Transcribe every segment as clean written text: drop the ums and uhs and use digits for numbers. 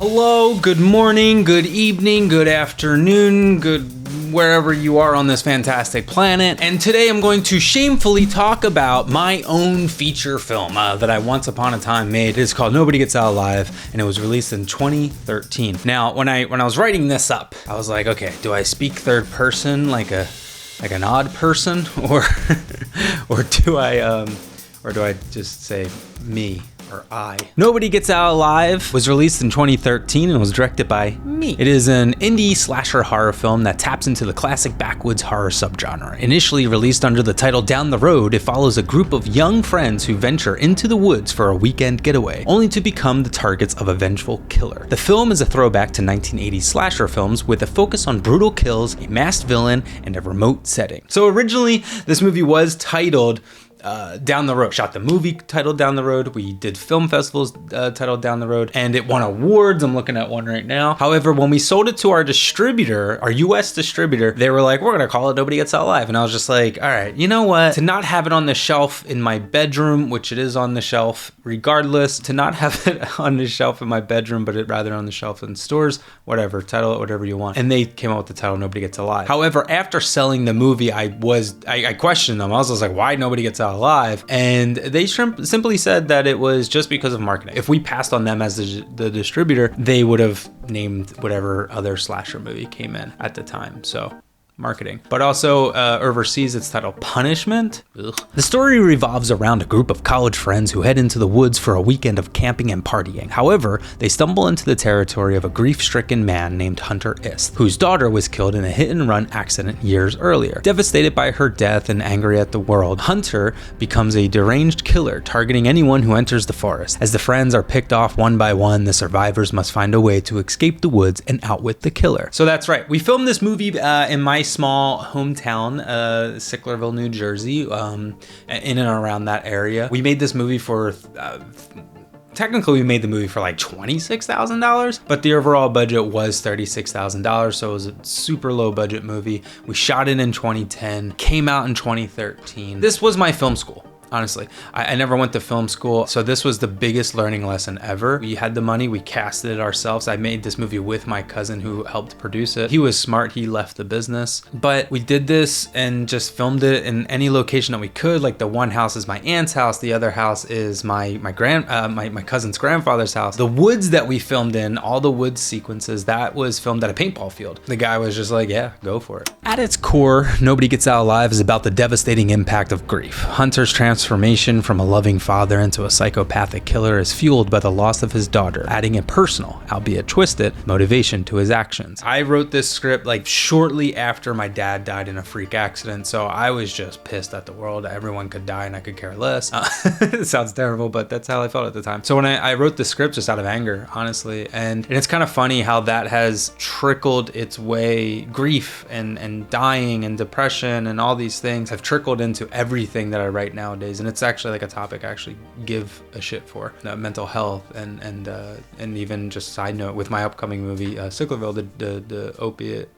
Hello, good morning, good evening, good afternoon, good wherever you are on this fantastic planet. And today I'm going to shamefully talk about my own feature film that I once upon a time made. It's called Nobody Gets Out Alive, and it was released in 2013. Now, when I was writing this up, I was like, okay, do I speak third person like an odd person, or do I just say me? Or I. Nobody Gets Out Alive was released in 2013 and was directed by me. It is an indie slasher horror film that taps into the classic backwoods horror subgenre. Initially released under the title Down the Road, it follows a group of young friends who venture into the woods for a weekend getaway, only to become the targets of a vengeful killer. The film is a throwback to 1980s slasher films with a focus on brutal kills, a masked villain, and a remote setting. So originally, this movie was titled Down the Road. Shot the movie titled Down the Road. We did film festivals titled Down the Road, and it won awards. I'm looking at one right now. However, when we sold it to our distributor, our US distributor, they were like, we're gonna call it Nobody Gets Out Alive. And I was just like, all right, you know what? To not have it on the shelf in my bedroom, which it is on the shelf regardless, to not have it on the shelf in my bedroom, but it rather on the shelf in stores, whatever, title it whatever you want. And they came up with the title Nobody Gets Alive. However, after selling the movie, I questioned them. I was just like, why Nobody Gets Out Alive? And they simply said that it was just because of marketing. If we passed on them as the distributor, they would have named whatever other slasher movie came in at the time. So marketing. But also overseas, it's titled Punishment. Ugh. The story revolves around a group of college friends who head into the woods for a weekend of camping and partying. However, they stumble into the territory of a grief-stricken man named Hunter Ist, whose daughter was killed in a hit-and-run accident years earlier. Devastated by her death and angry at the world, Hunter becomes a deranged killer, targeting anyone who enters the forest. As the friends are picked off one by one, the survivors must find a way to escape the woods and outwit the killer. So that's right. We filmed this movie in my small hometown, Sicklerville, New Jersey, in and around that area. We made this movie for technically we made the movie for like $26,000, but the overall budget was $36,000, so it was a super low budget movie. We shot it in 2010, came out in 2013. This was my film school. Honestly, I never went to film school, so this was the biggest learning lesson ever. We had the money, we casted it ourselves. I made this movie with my cousin who helped produce it. He was smart, he left the business. But we did this and just filmed it in any location that we could. Like the one house is my aunt's house, the other house is my cousin's grandfather's house. The woods that we filmed in, all the woods sequences, that was filmed at a paintball field. The guy was just like, yeah, go for it. At its core, Nobody Gets Out Alive is about the devastating impact of grief. Hunter's transformation from a loving father into a psychopathic killer is fueled by the loss of his daughter, adding a personal, albeit twisted, motivation to his actions. I wrote this script like shortly after my dad died in a freak accident, so I was just pissed at the world. Everyone could die and I could care less. It sounds terrible, but that's how I felt at the time. So when I wrote the script just out of anger, honestly, and it's kind of funny how that has trickled its way, grief and dying and depression and all these things have trickled into everything that I write nowadays. And it's actually like a topic I actually give a shit for, mental health and even just side note with my upcoming movie Sicklerville, the opiate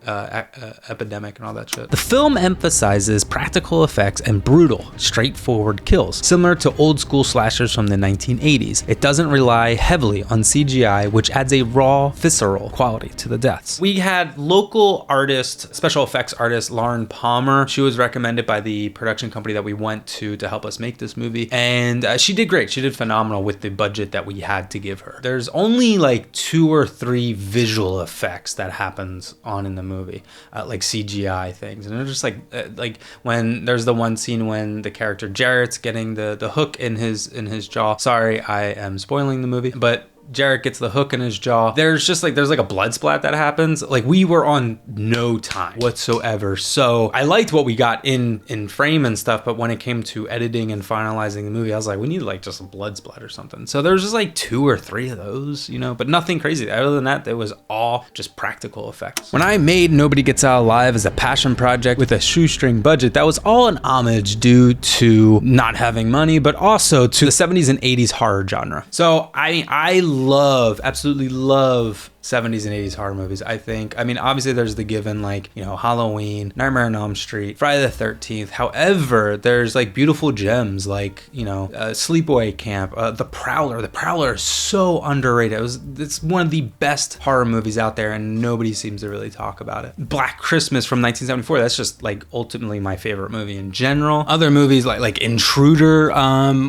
epidemic and all that shit. The film emphasizes practical effects and brutal, straightforward kills, similar to old school slashers from the 1980s. It doesn't rely heavily on CGI, which adds a raw, visceral quality to the deaths. We had local artist, special effects artist Lauren Palmer. She was recommended by the production company that we went to help us make this movie, and she did great. She did phenomenal with the budget that we had to give her. There's only like 2 or 3 visual effects that happens on in the movie, like CGI things, and they're just like when there's the one scene when the character Jarrett's getting the hook in his jaw. Sorry, I am spoiling the movie, but Jarrett gets the hook in his jaw. There's like a blood splat that happens. Like, we were on no time whatsoever. So I liked what we got in frame and stuff, but when it came to editing and finalizing the movie, I was like, we need like just a blood splat or something. So there's just like 2 or 3 of those, but nothing crazy. Other than that, it was all just practical effects. When I made Nobody Gets Out Alive as a passion project with a shoestring budget, that was all an homage due to not having money, but also to the 70s and 80s horror genre. So I absolutely love 70s and 80s horror movies. I mean, obviously there's the given, like, you know, Halloween, Nightmare on Elm Street, Friday the 13th. However, there's like beautiful gems like, you know, Sleepaway Camp, The Prowler. The Prowler is so underrated. It's one of the best horror movies out there, and nobody seems to really talk about it. Black Christmas from 1974. That's just like ultimately my favorite movie in general. Other movies like Intruder,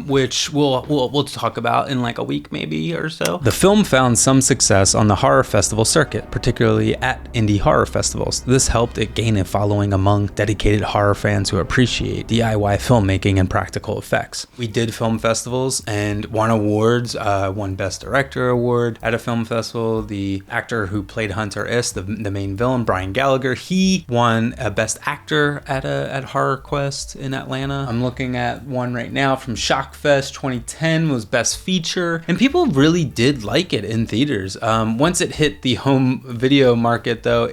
which we'll talk about in like a week maybe or so. The film found some success on the horror festival circuit, particularly at indie horror festivals. This helped it gain a following among dedicated horror fans who appreciate DIY filmmaking and practical effects. We did film festivals and won awards, won Best Director award at a film festival. The actor who played Hunter S, the main villain, Brian Gallagher, he won a Best Actor at Horror Quest in Atlanta. I'm looking at one right now from Shockfest 2010, was Best Feature, and people really did like it in theaters. Once it hit the home video market though,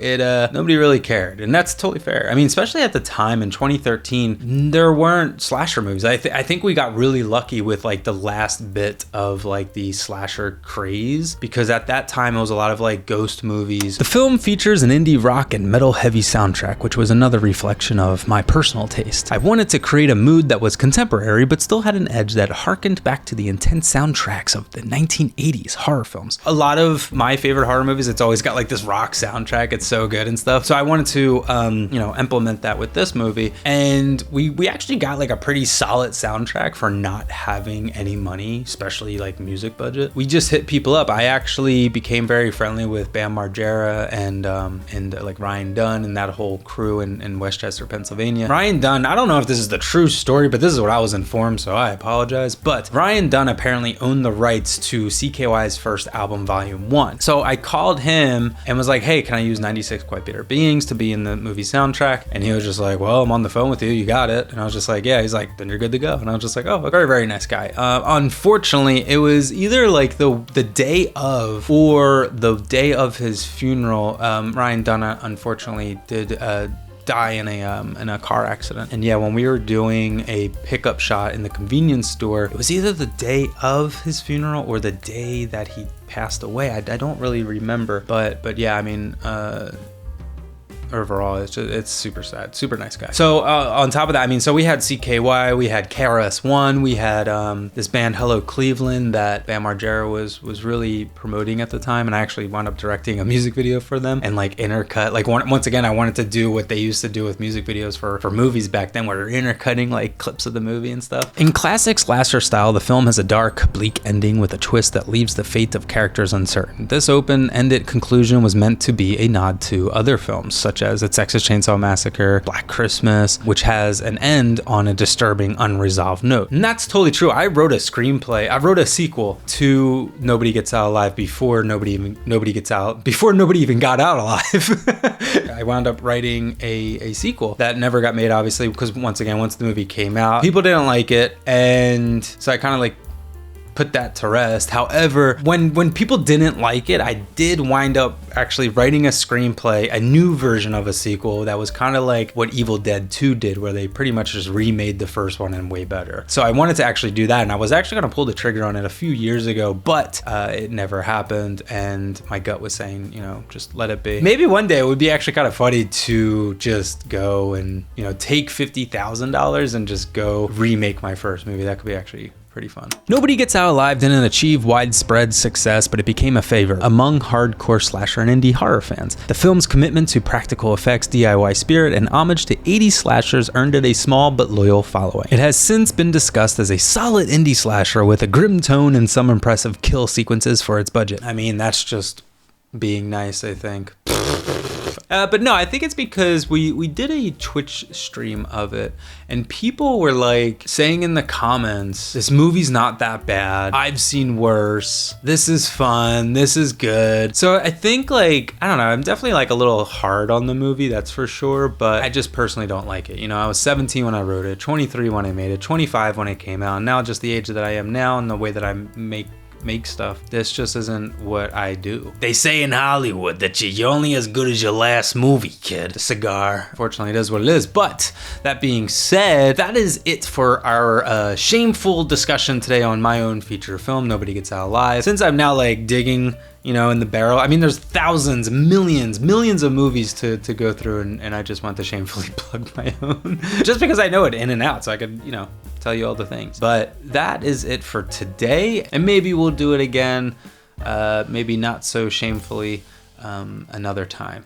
nobody really cared, and that's totally fair. I mean, especially at the time in 2013, there weren't slasher movies. I think we got really lucky with like the last bit of like the slasher craze, because at that time it was a lot of like ghost movies. The film features an indie rock and metal heavy soundtrack, which was another reflection of my personal taste. I wanted to create a mood that was contemporary but still had an edge that harkened back to the intense soundtracks of the 1980s horror films. A lot of my favorite horror movies, it's always got like this rock soundtrack. It's so good and stuff. So I wanted to implement that with this movie, and we actually got like a pretty solid soundtrack for not having any money, especially like music budget. We just hit people up. I actually became very friendly with Bam Margera and like Ryan Dunn and that whole crew in Westchester, Pennsylvania. Ryan Dunn, I don't know if this is the true story, but this is what I was informed, so I apologize. But Ryan Dunn apparently owned the rights to CKY's first album, Volume 1. So I called him and was like, hey, can I use 96 Quite Bitter Beings to be in the movie soundtrack? And he was just like, well, I'm on the phone with you, you got it. And I was just like, yeah. He's like, then you're good to go. And I was just like, oh, a very, very nice guy. Unfortunately, it was either like the day of or the day of his funeral. Ryan Dunn unfortunately did die in a car accident. And yeah, when we were doing a pickup shot in the convenience store, it was either the day of his funeral or the day that he passed away. I don't really remember, but yeah, I mean, overall it's super sad. Super nice guy. So on top of that, I mean, so we had CKY, we had KRS-One, we had this band Hello Cleveland that Bam Margera was really promoting at the time, and I actually wound up directing a music video for them and like intercut, like once again I wanted to do what they used to do with music videos for movies back then, where they're intercutting like clips of the movie and stuff. In classic slasher style, the film has a dark, bleak ending with a twist that leaves the fate of characters uncertain. This open-ended conclusion was meant to be a nod to other films such as The Texas Chainsaw Massacre, Black Christmas, which has an end on a disturbing, unresolved note. And that's totally true. I wrote a screenplay. I wrote a sequel to Nobody Gets Out Alive before nobody even got out alive. I wound up writing a sequel that never got made, obviously, because once the movie came out, people didn't like it, and so I kind of like put that to rest. However, when people didn't like it, I did wind up actually writing a screenplay, a new version of a sequel that was kind of like what Evil Dead 2 did, where they pretty much just remade the first one and way better. So I wanted to actually do that, and I was actually going to pull the trigger on it a few years ago, but it never happened, and my gut was saying, you know, just let it be. Maybe one day it would be actually kind of funny to just go and, you know, take $50,000 and just go remake my first movie. That could be actually pretty fun. Nobody Gets Out Alive didn't achieve widespread success, but it became a favorite among hardcore slasher and indie horror fans. The film's commitment to practical effects, DIY spirit, and homage to 80s slashers earned it a small but loyal following. It has since been discussed as a solid indie slasher with a grim tone and some impressive kill sequences for its budget. I mean, that's just being nice, I think. But no, I think it's because we did a Twitch stream of it, and people were like saying in the comments, this movie's not that bad, I've seen worse, this is fun, this is good. So I think, like, I don't know, I'm definitely like a little hard on the movie, that's for sure, but I just personally don't like it. You know, I was 17 when I wrote it, 23 when I made it, 25 when it came out, and now just the age that I am now and the way that I make make stuff. This just isn't what I do. They say in Hollywood that you're only as good as your last movie, kid. A cigar. Fortunately, it is what it is. But that being said, that is it for our shameful discussion today on my own feature film, Nobody Gets Out Alive. Since I'm now like digging, you know, in the barrel. I mean, there's thousands, millions of movies to go through, and I just want to shamefully plug my own. Just because I know it in and out, so I could, you know, tell you all the things. But that is it for today, and maybe we'll do it again, maybe not so shamefully, another time.